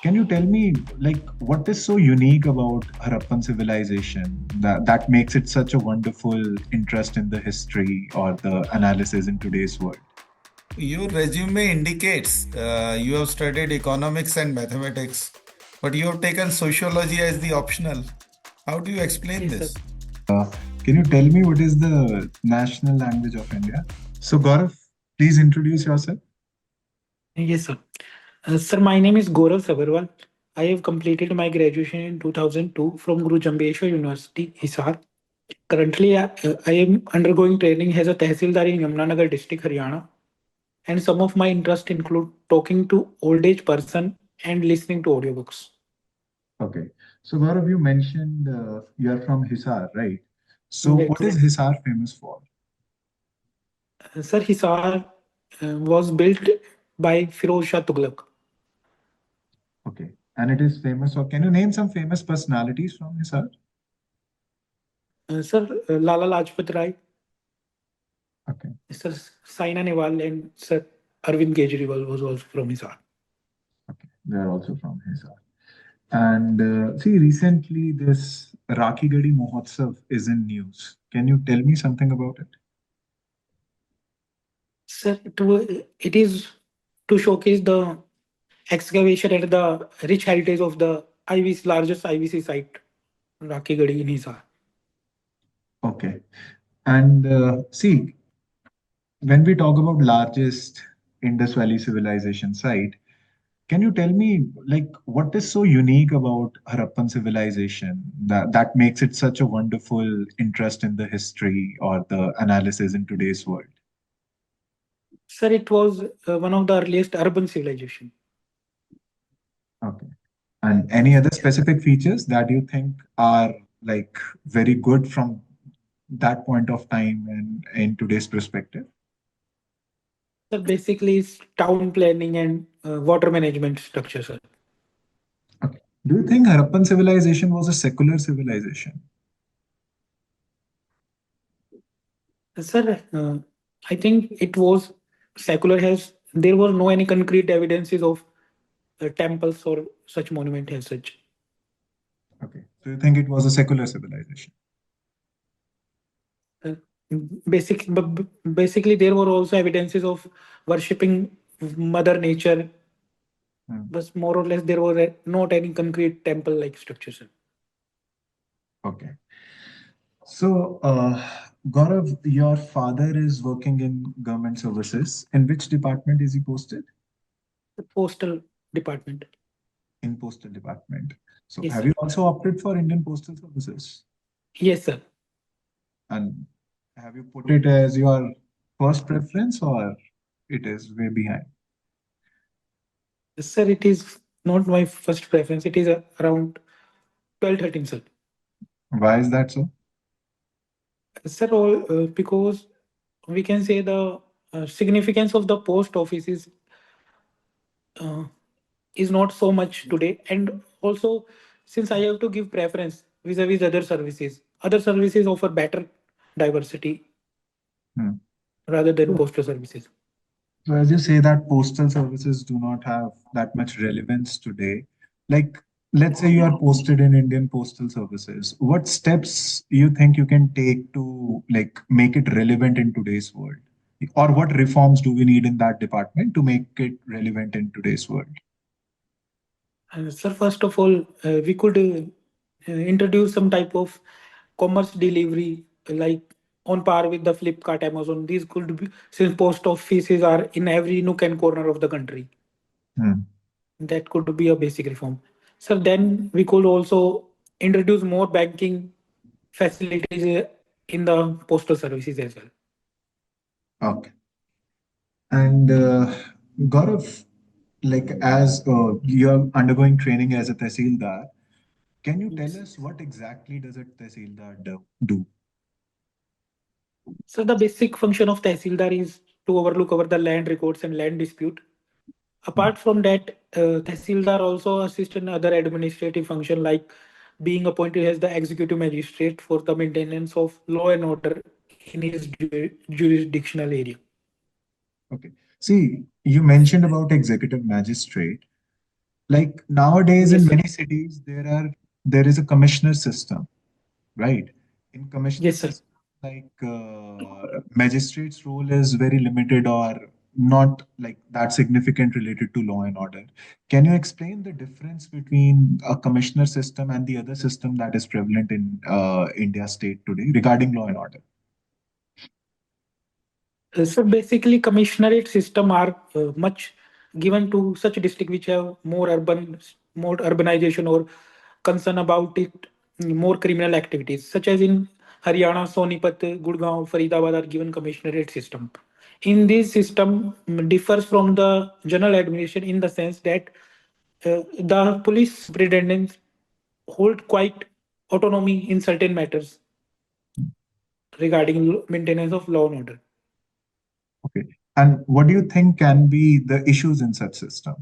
Can you tell me, like, what is so unique about Harappan civilization that makes it such a wonderful interest in the history or the analysis in today's world? Your resume indicates you have studied economics and mathematics, but you have taken sociology as the optional. How do you explain Yes, sir. this? Uh, can you tell me what is the national language of India? So, Gaurav, please introduce yourself. Yes, sir. Sir, my name is Gaurav Sabarwal. I have completed my graduation in 2002 from Guru Jambheshwar University, Hisar. Currently, I am undergoing training as a Tehsildar in Yamunanagar district, Haryana. And some of my interests include talking to old age person and listening to audiobooks. Okay. So, Gaurav, you mentioned you are from Hisar, right? So, what Yes. is Hisar famous for? Sir, Hisar was built by Firoz Shah Tughlaq. Okay. And it is famous for, can you name some famous personalities from Hisar? Sir, Lala Lajpat Rai, Okay. Sir Saina Nehwal, and Sir Arvind Kejriwal was also from Hisar. Okay. They are also from Hisar. And see, recently this Rakhi Gadi Mahotsav is in news. Can you tell me something about it? Sir, it is to showcase the excavation and the rich heritage of the IVC, largest IVC site, Rakhi Gadi in Hisar. Okay. And see, when we talk about largest Indus Valley civilization site, can you tell me, like, what is so unique about Harappan civilization that makes it such a wonderful interest in the history or the analysis in today's world? Sir, it was one of the earliest urban civilization. Okay. And any other specific features that you think are like very good from that point of time and in today's perspective? Sir, basically, it's town planning and water management structure, sir. Okay. Do you think Harappan civilization was a secular civilization? Sir, I think it was secular. Has there were no any concrete evidences of temples or such monument as such. Okay. So you think it was a secular civilization? Uh, basically, there were also evidences of worshipping Mother Nature, Hmm. but more or less there was not any concrete temple-like structures. Okay. So, Gaurav, your father is working in government services. In which department is he posted? The postal department. In postal department. So, Yes, have sir. you also opted for Indian Postal Services? Yes, sir. And have you put it as your first preference or it is way behind? Sir, it is not my first preference. It is around 12, 13, sir. Why is that so? Sir, all because we can say the significance of the post office uh, is not so much today, and also since I have to give preference vis-a-vis other services offer better diversity Hmm. rather than So, postal services. so as you say that postal services do not have that much relevance today, like let's say you are posted in Indian Postal Services, what steps you think you can take to like make it relevant in today's world? Or what reforms do we need in that department to make it relevant in today's world? Sir, first of all, we could introduce some type of commerce delivery like on par with the Flipkart, Amazon. These could be, since post offices are in every nook and corner of the country. Hmm. That could be a basic reform. So then we could also introduce more banking facilities in the postal services as well. Okay. And Gaurav, like as you're undergoing training as a Tehsildar, can you tell Yes. us what exactly does a Tehsildar do? So the basic function of Tehsildar is to overlook over the land records and land dispute. Hmm. Apart from that, Tehsildar also assist in other administrative function like being appointed as the executive magistrate for the maintenance of law and order in his jurisdictional area. Okay. See, you mentioned about executive magistrate. Like nowadays in Yes, sir. many cities, there is a commissioner system, right? In commissioner Yes, sir. system, like magistrate's role is very limited or not like that significant related to law and order. Can you explain the difference between a commissioner system and the other system that is prevalent in India state today regarding law and order? So basically, commissionerate system are much given to such district which have more urbanization or concern about it, more criminal activities, such as in Haryana, Sonipat, Gurgaon, Faridabad are given commissionerate system. In this system differs from the general administration in the sense that the police superintendents hold quite autonomy in certain matters regarding maintenance of law and order. Okay. And what do you think can be the issues in such system?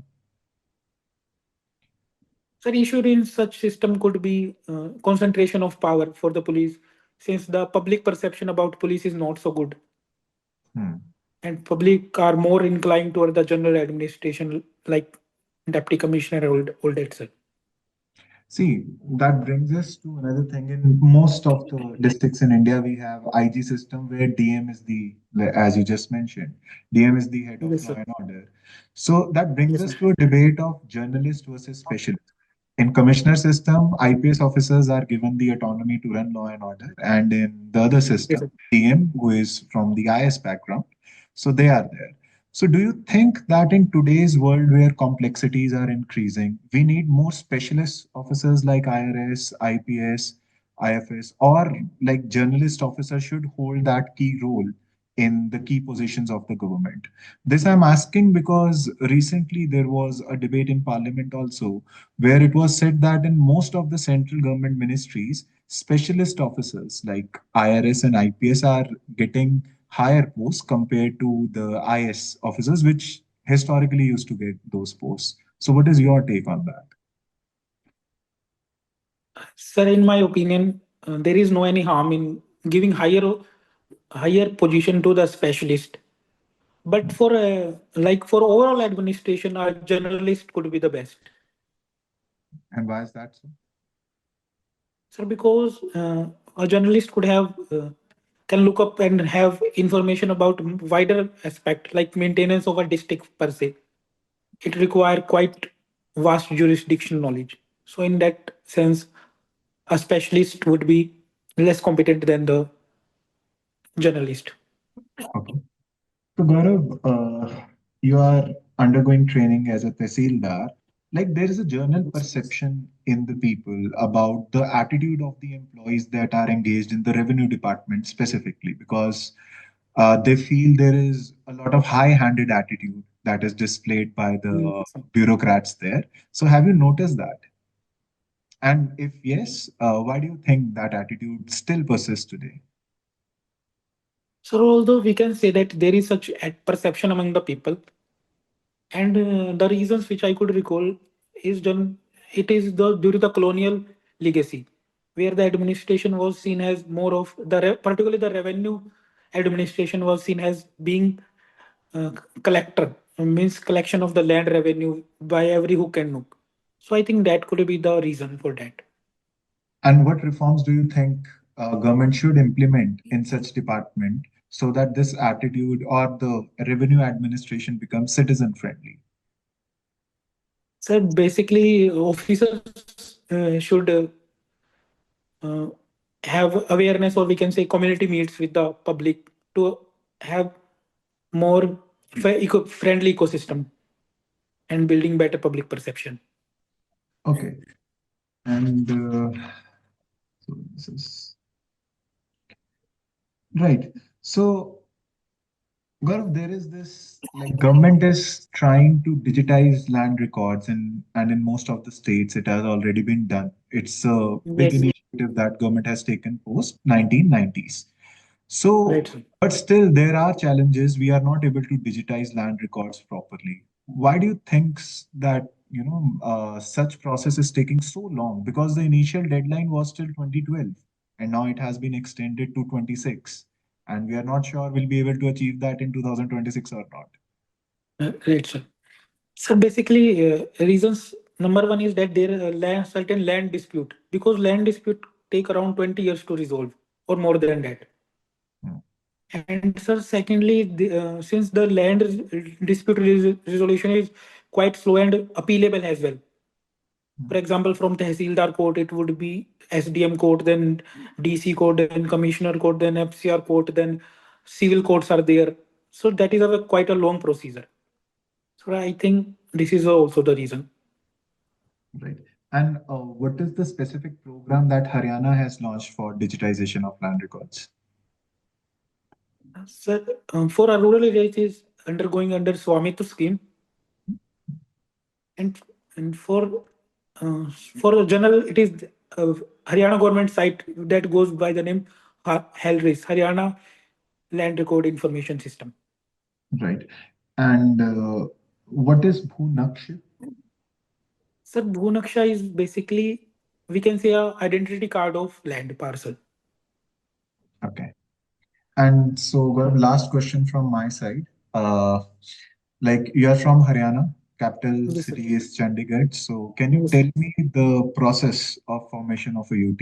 Sir, issue in such system could be concentration of power for the police, since the public perception about police is not so good, Hmm. and public are more inclined toward the general administration, like deputy commissioner, all that, sir. See, that brings us to another thing. In most of the districts in India, we have IG system where DM is as you just mentioned, DM is the head of Yes, law sir. and order. So that brings Yes, us sir. to a debate of journalist versus specialist. In commissioner system, IPS officers are given the autonomy to run law and order, and in the other Yes, system, sir. DM, who is from the IS background, so they are there. So, do you think that in today's world where complexities are increasing, we need more specialist officers like IRS, IPS, IFS, or like journalist officers should hold that key role in the key positions of the government? This I'm asking because recently there was a debate in parliament also where it was said that in most of the central government ministries, specialist officers like IRS and IPS are getting higher posts compared to the IS officers, which historically used to get those posts. So, what is your take on that? Sir, in my opinion, there is no any harm in giving higher position to the specialist. But for like for overall administration, a journalist could be the best. And why is that so? Sir, because a journalist could have can look up and have information about wider aspect like maintenance of a district per se. It require quite vast jurisdiction knowledge. So in that sense, a specialist would be less competent than the journalist. Okay. So, Gaurav, you are undergoing training as a Tehsildar. Like, there is a general perception in the people about the attitude of the employees that are engaged in the revenue department specifically, because they feel there is a lot of high-handed attitude that is displayed by the Yes, sir. bureaucrats there. So, have you noticed that? And if yes, why do you think that attitude still persists today? So although we can say that there is such a perception among the people, and the reasons which I could recall is done. It is the due to the colonial legacy, where the administration was seen as more of particularly the revenue administration was seen as being uh, collector, means collection of the land revenue by every hook and nook. So I think that could be the reason for that. And what reforms do you think government should implement in such department so that this attitude or the revenue administration becomes citizen friendly? So basically, officers should uh, have awareness, or we can say community meets with the public to have more friendly ecosystem and building better public perception. Okay. And so this is right. So, Gaurav, there is this like government is trying to digitize land records, and in most of the states it has already been done. It's a big Yes, initiative that government has taken post 1990s. right, So, sir. but still there are challenges. We are not able to digitize land records properly. Why do you think that such process is taking so long? Because the initial deadline was till 2012, and now it has been extended to 26, and we are not sure we'll be able to achieve that in 2026 or not. Right, sir. So basically, reasons. number one is that there are certain land dispute, because land dispute take around 20 years to resolve or more than that. Hmm. And sir, secondly, since the land dispute resolution is quite slow and appealable as well. For example, from Tehsildar court, it would be SDM court, then DC court, then Commissioner court, then FCR court, then civil courts are there. So that is quite a long procedure. So I think this is also the reason. Right. And what is the specific program that Haryana has launched for digitization of land records? Sir, for our rural areas, it is undergoing under Swamitwa scheme, and and for the general, it is Haryana government site that goes by the name HALRIS, Haryana Land Record Information System. Right. And what is Bhunaksha? Sir, Bhunaksha is basically, we can say, a identity card of land parcel. Okay. And so, Gaurav, last question from my side. Like you are from Haryana, capital Yes, sir. city is Chandigarh. So, can you Yes. tell me the process of formation of a UT?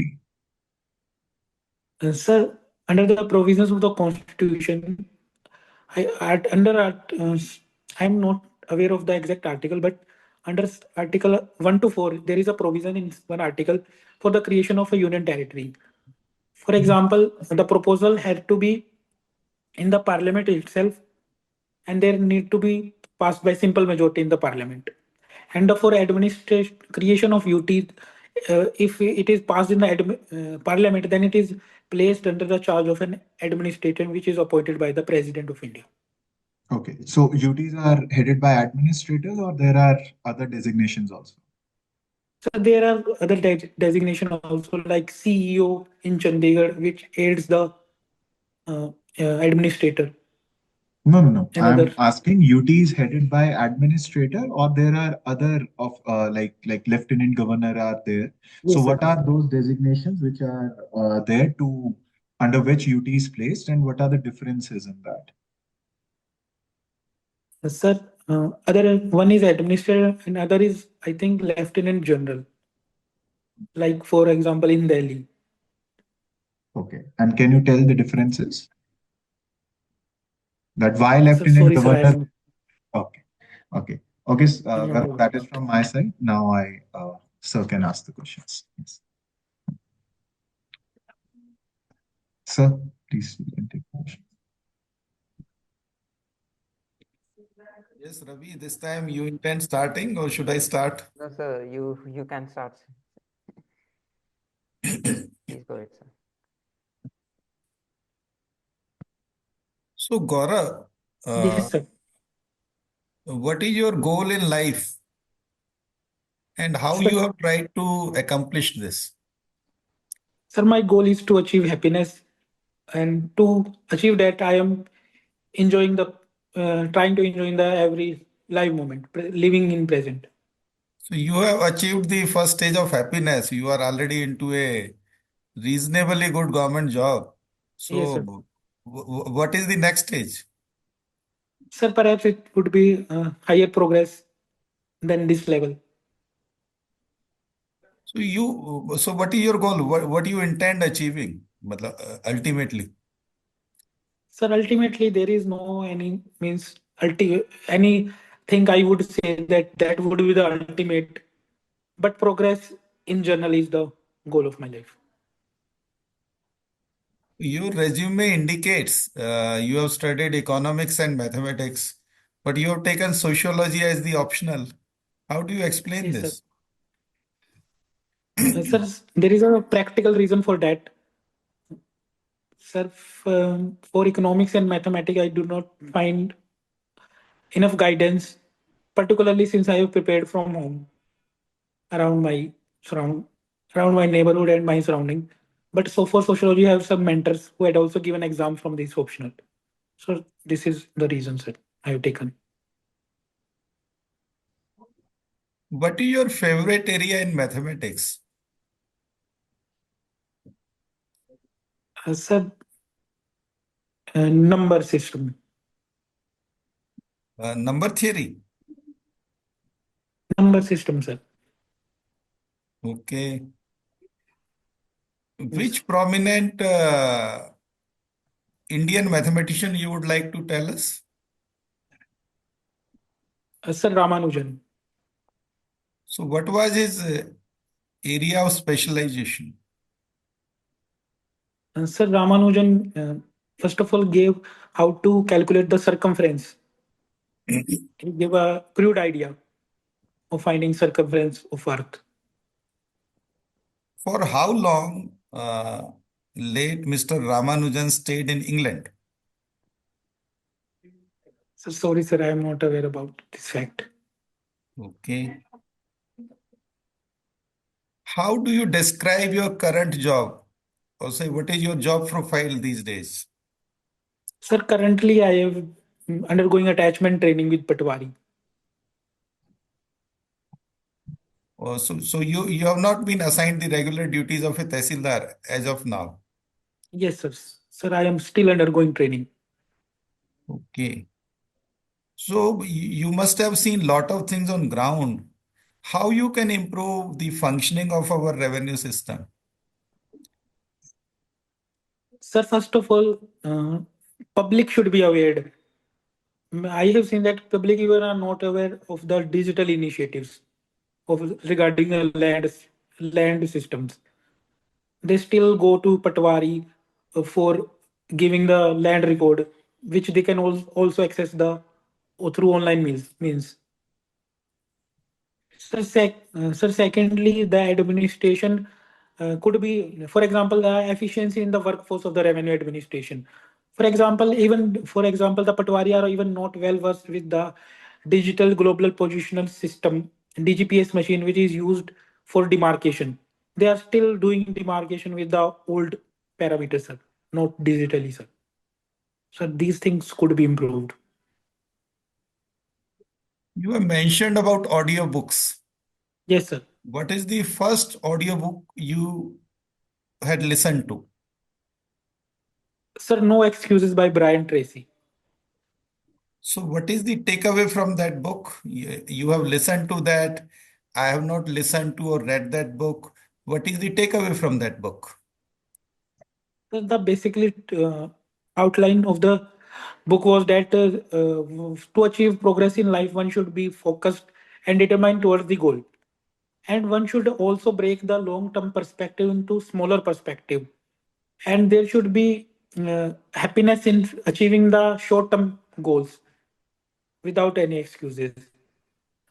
Sir, under the provisions of the Constitution, I'm not aware of the exact article, but under Article 1 to 4, there is a provision in one article for the creation of a union territory. For example, the proposal had to be in the parliament itself, and there need to be passed by simple majority in the parliament. And for administration creation of UT, if it is passed in the parliament, then it is placed under the charge of an administrator, which is appointed by the president of India. Okay. So, UTs are headed by administrators or there are other designations also? So there are other designation also, like CEO in Chandigarh, which aids the administrator No, no, no. and I'm other. asking UT is headed by administrator or there are other of like lieutenant governor are there. So Yes, sir. what are those designations which are there to under which UT is placed and what are the differences in that? Sir, other one is administrator and other is, I think, lieutenant general. Like for example, in Delhi. Okay. And can you tell the differences? That why Sir, lieutenant sorry, sir, governor? Okay. Okay. Okay. I'm not Gaurav, aware that is of from that. my side. Now I sir can ask the questions. Yes. Sir, please you can take the question. Yes, Ravi, this time you intend starting or should I start? No, sir, you can start. Please go ahead, sir. So, Gaurav, Yes, sir. what is your goal in life and how Sir, you have tried to accomplish this? sir, my goal is to achieve happiness, and to achieve that, I am enjoying the trying to enjoy the every live moment, living in present. So, you have achieved the first stage of happiness. You are already into a reasonably good government job. Yes, sir. So, what is the next stage? Sir, perhaps it would be higher progress than this level. So what is your goal? What do you intend achieving? Ultimately. Sir, ultimately, there is no any means anything I would say that would be the ultimate, but progress in general is the goal of my life. Your resume indicates you have studied economics and mathematics, but you have taken sociology as the optional. How do you explain Yes, sir. this? Sir, there is a practical reason for that. Sir, for economics and mathematics, I do not find enough guidance, particularly since I have prepared from home around my surround around my neighborhood and my surrounding. But so for sociology, I have some mentors who had also given exam from this optional. So this is the reason, sir, I have taken. What is your favorite area in mathematics? Sir, number system. Number theory. Number system, sir. Okay. Yes. Which prominent Indian mathematician you would like to tell us? Sir Ramanujan. So, what was his area of specialization? Sir Ramanujan, first of all, gave how to calculate the circumference. He gave a crude idea of finding circumference of Earth. For how long late Mr. Ramanujan stayed in England? So sorry, sir, I am not aware about this fact. Okay. How do you describe your current job? Or say, what is your job profile these days? Sir, currently I am undergoing attachment training with Patwari. So you have not been assigned the regular duties of a Tehsildar as of now. Yes, sir. Sir, I am still undergoing training. Okay. So you must have seen lot of things on ground. How you can improve the functioning of our revenue system? Sir, first of all, public should be aware. I have seen that public even are not aware of the digital initiatives of regarding the land systems. They still go to Patwari for giving the land record, which they can also access the through online means. Sir, secondly, the administration could be, for example, the efficiency in the workforce of the revenue administration. For example, the Patwari are even not well versed with the digital global positional system, DGPS machine, which is used for demarcation. They are still doing demarcation with the old parameters, sir, not digitally, sir. So these things could be improved. You have mentioned about audiobooks. Yes, sir. What is the first audiobook you had listened to? Sir, No Excuses by Brian Tracy. So, what is the takeaway from that book? You have listened to that. I have not listened to or read that book. What is the takeaway from that book? The basically outline of the book was that to achieve progress in life, one should be focused and determined towards the goal. And one should also break the long-term perspective into smaller perspective. And there should be happiness in achieving the short-term goals without any excuses.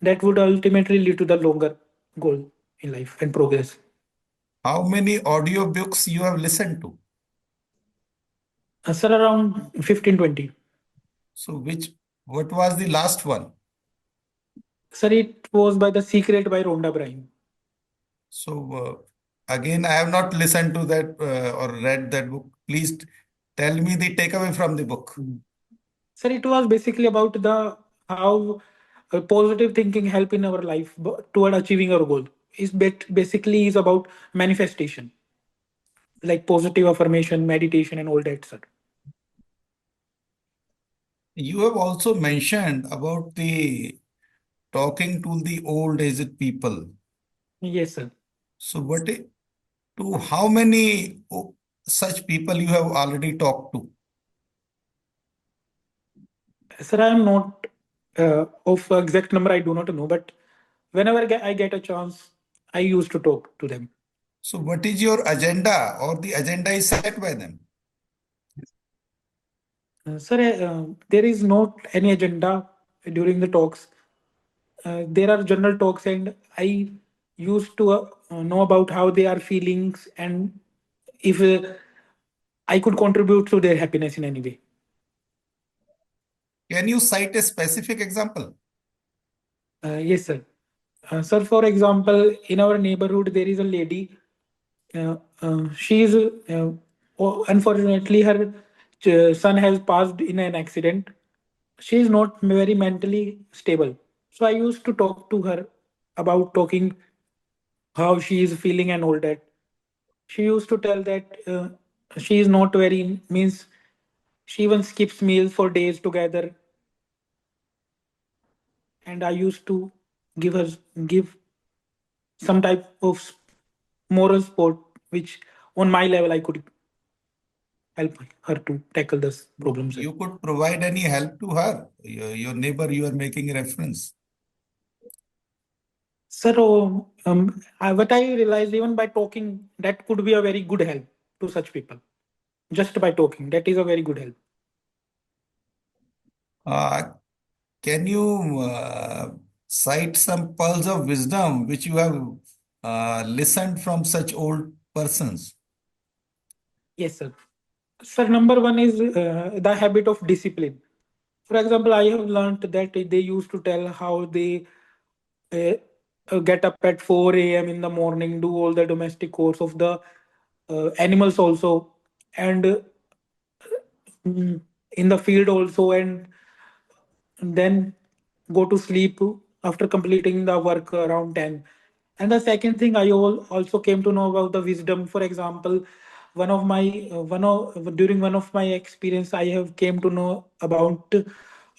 That would ultimately lead to the longer goal in life and progress. How many audiobooks you have listened to? Sir, around 15-20. So, what was the last one? Sir, it was by The Secret by Rhonda Byrne. So, again, I have not listened to that or read that book. Please tell me the takeaway from the book. Sir, it was basically about the how positive thinking help in our life toward achieving our goal. Basically is about manifestation, like positive affirmation, meditation, and all that, sir. You have also mentioned about the talking to the old aged people. Yes, sir. So, to how many such people you have already talked to? Sir, I am not of exact number. I do not know, but whenever I get a chance, I used to talk to them. So, what is your agenda, or the agenda is set by them? Sir, there is not any agenda during the talks. There are general talks, and I used to know about how they are feelings and if I could contribute to their happiness in any way. Can you cite a specific example? Yes, sir. Sir, for example, in our neighborhood, there is a lady. She is, unfortunately, her son has passed in an accident. She is not very mentally stable. So I used to talk to her about talking how she is feeling and all that. She used to tell that she is not very means she even skips meals for days together, and I used to give her give some type of moral support, which on my level I could help her to tackle this problem. Sir. You could provide any help to her, your neighbor you are making a reference. Sir, what I realized, even by talking, that could be a very good help to such people. Just by talking, that is a very good help. Uh, can you cite some pearls of wisdom which you have listened from such old persons? Yes, sir. Sir, number one is the habit of discipline. For example, I have learned that they used to tell how they uh, get up at 4 a.m. in the morning, do all the domestic chores of the animals also, and in the field also, and then go to sleep after completing the work around 10. And the second thing I also came to know about the wisdom. For example, during one of my experience, I have came to know about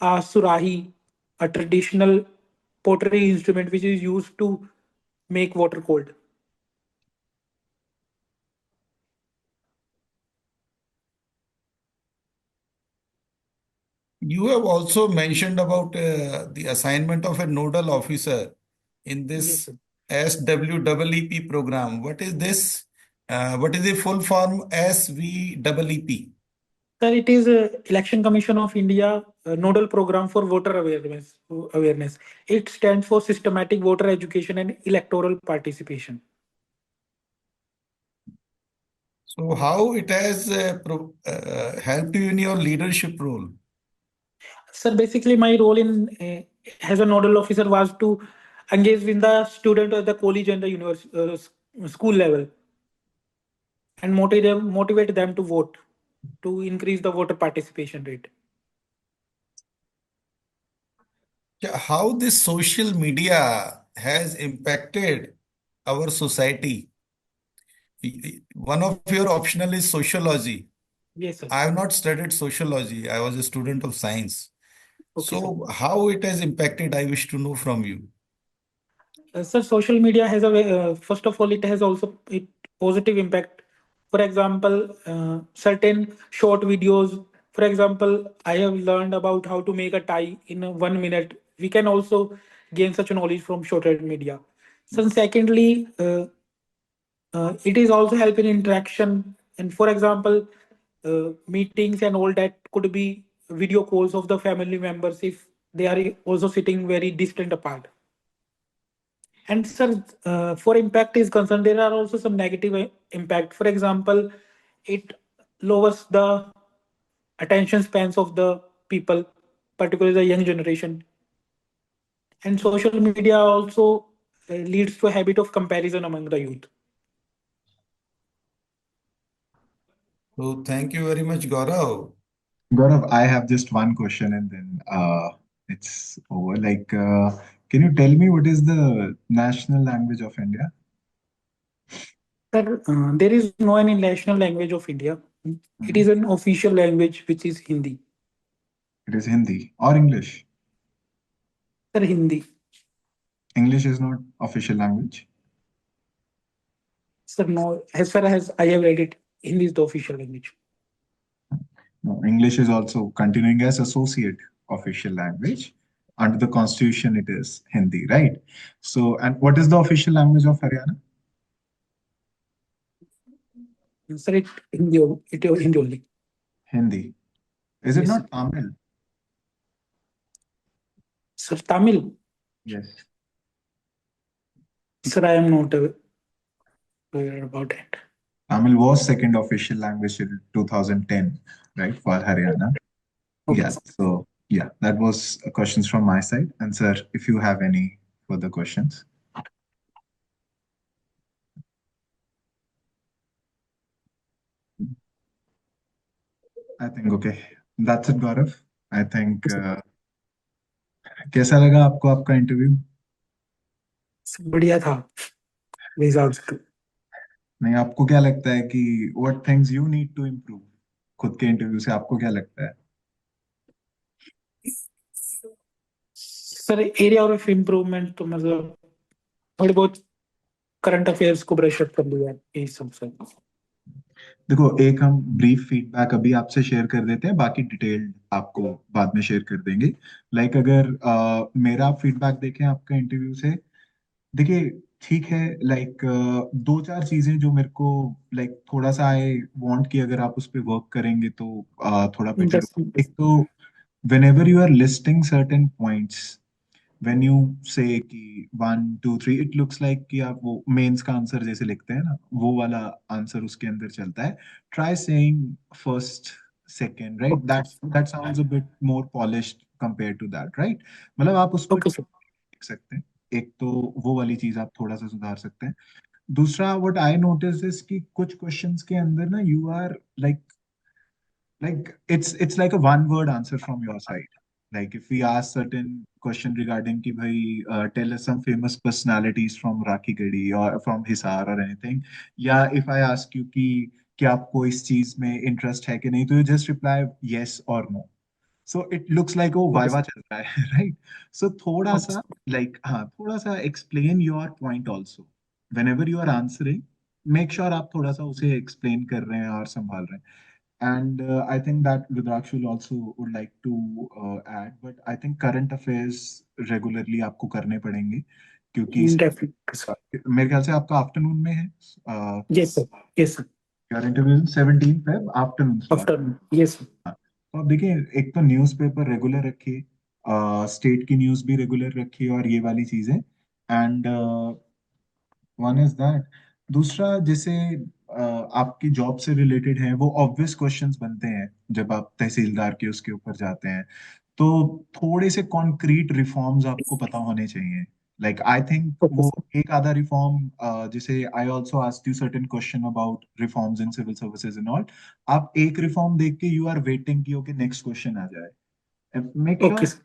surahi, a traditional pottery instrument which is used to make water cold. You have also mentioned about the assignment of a nodal officer in Yes, this sir. SWEEP program. What is this? What is the full form SWEEP? Sir, it is Election Commission of India nodal program for voter awareness. Awareness. It stands for systematic voter education and electoral participation. So, how it has helped you in your leadership role? Sir, basically my role in as a nodal officer was to engage with the student at the college and the school level and motivate them to vote to increase the voter participation rate. Yeah, how this social media has impacted our society? One of your optional is sociology. Yes, sir. I have not studied sociology. I was a student of science. Okay, sir. So, how it has impacted, I wish to know from you. Sir, social media has first of all, it has also a positive impact. For example, certain short videos. For example, I have learned about how to make a tie in 1 minute. We can also gain such knowledge from social media. So, secondly, it is also help in interaction. And for example, meetings and all that could be video calls of the family members if they are also sitting very distant apart. And sir, for impact is concerned, there are also some negative impact. For example, it lowers the attention spans of the people, particularly the young generation. And social media also leads to a habit of comparison among the youth. So, thank you very much, Gaurav. Gaurav, I have just one question and then it's over. Can you tell me what is the national language of India? Sir, there is no any national language of India. It is an official language which is Hindi. It is Hindi or English. Sir, Hindi. English is not official language. Sir, no. As far as I have read it, Hindi is the official language. No, English is also continuing as associate official language. Under the constitution, it is Hindi, right? So, and what is the official language of Haryana? Sir, it Hindi only. Hindi. Is it Yes, not sir. Tamil? Sir, Tamil. Yes. Sir, I am not aware about it. Tamil was second official language in 2010, right, for Haryana. Okay. Yeah. So, yeah, that was questions from my side. And sir, if you have any further questions. I think okay. That's it, Gaurav. I think कैसा लगा आपको आपका interview? बढ़िया था मेरे हिसाब से। नहीं, आपको क्या लगता है कि what things you need to improve? खुद के इंटरव्यू से आपको क्या लगता है? सर एरिया ऑफ इम्प्रूवमेंट तो मतलब थोड़ी बहुत करंट अफेयर्स को ब्रश अप कर लिया है, यही सब सर। देखो, एक हम ब्रीफ फीडबैक अभी आपसे शेयर कर देते हैं, बाकी डिटेल्ड आपको बाद में शेयर कर देंगे। लाइक अगर मेरा फीडबैक देखें आपका इंटरव्यू से, देखिए ठीक है, लाइक दो चार चीजें जो मेरे को लाइक थोड़ा सा आई वांट कि अगर आप उस पर वर्क करेंगे तो थोड़ा बेटर। That's- एक तो whenever you are listing certain points, when you say कि 1 2 3, it looks like कि आप वो मेंस का आंसर जैसे लिखते हैं ना, वो वाला आंसर उसके अंदर चलता है। try saying first second, right? Okay. That sounds a bit more polished compared to that, right? मतलब आप उस पर Okay, sir. लिख सकते हैं। एक तो वो वाली चीज आप थोड़ा सा सुधार सकते हैं। दूसरा, व्हाट आई नोटिस इज कि कुछ क्वेश्चंस के अंदर ना you are like it's like a one word answer from your side. Like if we ask certain question regarding कि भाई tell us some famous personalities from Rakhi Gadi or from Hisar or anything, या if I ask you कि आपको इस चीज में interest है कि नहीं, तो you just reply yes or no. So it looks like वो Okay, वाइवा sir. चल रहा है right? So थोड़ा Okay, सा sir. like हाँ, थोड़ा सा explain your point also whenever you are answering. Make sure आप थोड़ा सा उसे explain कर रहे हैं और संभाल रहे हैं. And I think that Rudraksh will also would like to add, but I think current affairs regularly आपको करने पड़ेंगे क्योंकि Definitely, sir. मेरे ख्याल से आपका आफ्टरनून में है। Yes, sir. Yes, sir. Your interview 17 Feb afternoon slot. Afternoon. Yes, sir. तो आप देखिए, एक तो न्यूज़पेपर रेगुलर रखिए, स्टेट की न्यूज़ भी रेगुलर रखिए और ये वाली चीजें। And one is that. दूसरा, जैसे आपकी जॉब से रिलेटेड है, वो ऑब्वियस क्वेश्चंस बनते हैं जब आप तहसीलदार के उसके ऊपर जाते हैं, तो थोड़े से कॉन्क्रीट रिफॉर्म्स आपको पता होने चाहिए। लाइक आई थिंक Okay, वो sir. एक आधा रिफॉर्म, जैसे I also asked you certain question about reforms in civil services and all, आप एक रिफॉर्म देख के यू आर वेटिंग कि ओके नेक्स्ट क्वेश्चन आ जाए। Make Okay, sure sir.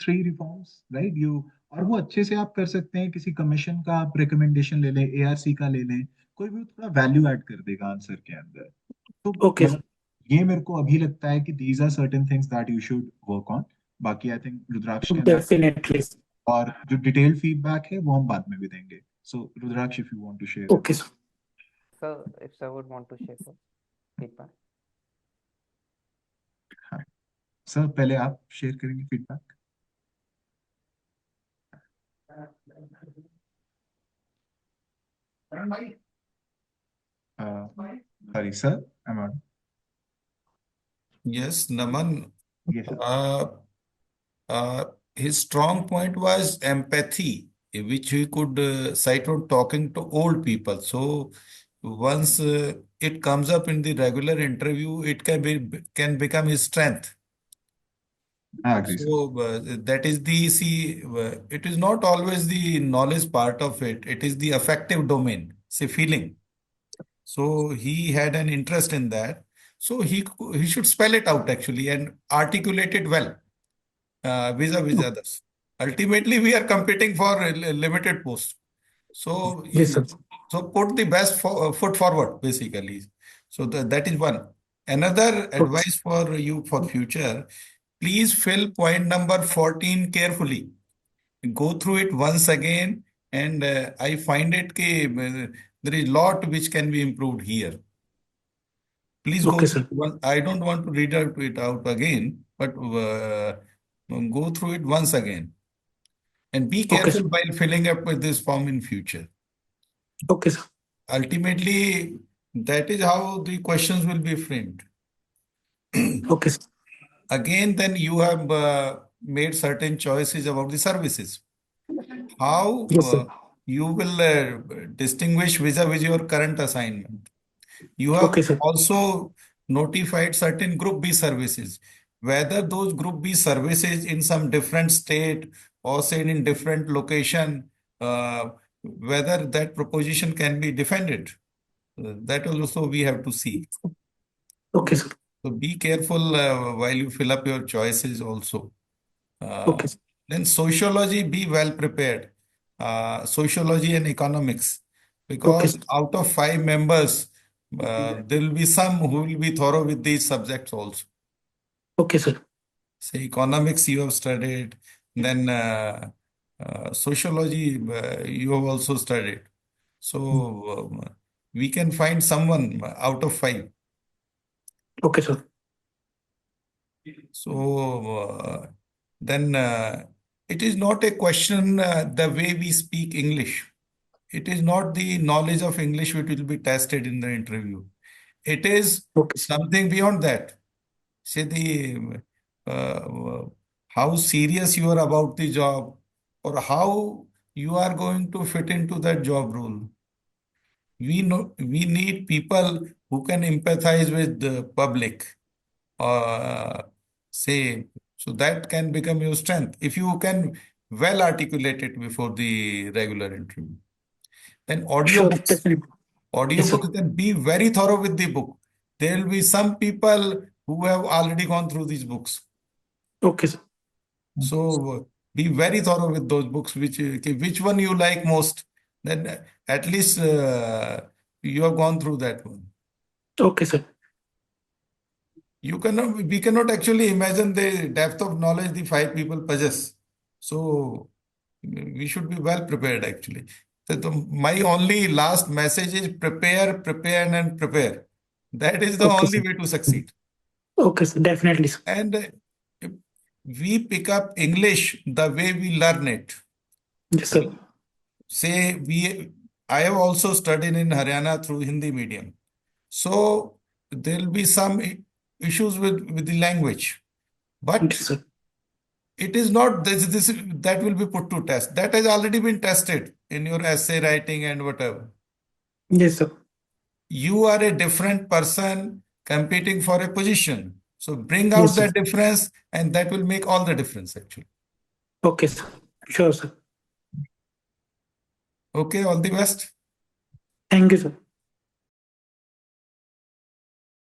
3 reforms, right you. और वो अच्छे से आप कर सकते हैं, किसी कमीशन का आप रिकमेंडेशन ले लें, एआरसी का ले लें, कोई भी थोड़ा वैल्यू ऐड कर देगा आंसर के अंदर। तो Okay, sir. मतलब ये मेरे को अभी लगता है कि these are certain things that you should work on. बाकी I think Rudraksh can add, Definitely, sir. और जो डिटेल्ड फीडबैक है वो हम बाद में भी देंगे। So Rudraksh, if you want to share. Okay, sir. So, if sir would want to share the feedback. हाँ सर, पहले आप शेयर करेंगे feedback. Sorry sir, I am not. Yes, Naman. Yes sir. Uh, uh, his strong point was empathy, which he could cite on talking to old people. So once it comes up in the regular interview, it can become his strength. I agree sir. So that is the see. It is not always the knowledge part of it. It is the affective domain, say feeling. So he had an interest in that. So he should spell it out actually and articulate it well vis-a-vis others. Ultimately, we are competing for a limited post. So Yes, sir. so put the best foot forward basically. So that is one. Another Okay. advice for you for future: please fill point number 14 carefully. Go through it once again, and I find it there is lot which can be improved here. Please go Okay, through sir. one. I don't want to read it out again, but go through it once again. And be Okay, sir. careful while filling up with this form in future. Okay, sir. Ultimately, that is how the questions will be framed. Okay, sir. Again, then you have made certain choices about the services. How Yes, sir. you will distinguish vis-a-vis your current assignment. You have Okay, sir. also notified certain Group B services. Whether those Group B services in some different state or say in different location, whether that proposition can be defended. That also we have to see. Okay, sir. So be careful while you fill up your choices also. Uh, Okay, sir. then sociology, be well prepared. Sociology and economics, Okay, because sir. out of 5 members, there will be some who will be thorough with these subjects also. Okay, sir. Say economics you have studied, then sociology you have also studied. So we can find someone out of 5. Okay, sir. So then it is not a question the way we speak English. It is not the knowledge of English which will be tested in the interview. It is Okay, sir. something beyond that. Say how serious you are about the job, or how you are going to fit into that job role. We need people who can empathize with the public. Say, so that can become your strength if you can well articulate it before the regular interview. Then Sure, audiobooks. definitely. Yes, sir. Audiobooks, then be very thorough with the book. There will be some people who have already gone through these books. Okay, sir. So be very thorough with those books. Which one you like most? Then at least you have gone through that one. Okay, sir. We cannot actually imagine the depth of knowledge the 5 people possess. So we should be well prepared actually. My only last message is prepare, prepare, and prepare. That is the Okay, only sir. way to succeed. Okay, sir. Definitely, sir. And we pick up English the way we learn it. Yes, sir. Say I have also studied in Haryana through Hindi medium. So there will be some issues with the language. But Yes, sir. it is not this that will be put to test. That has already been tested in your essay writing and whatever. Yes, sir. You are a different person competing for a position. So bring out Yes, sir. that difference, and that will make all the difference actually. Okay, sir. Sure, sir. Okay, all the best. Thank you, sir.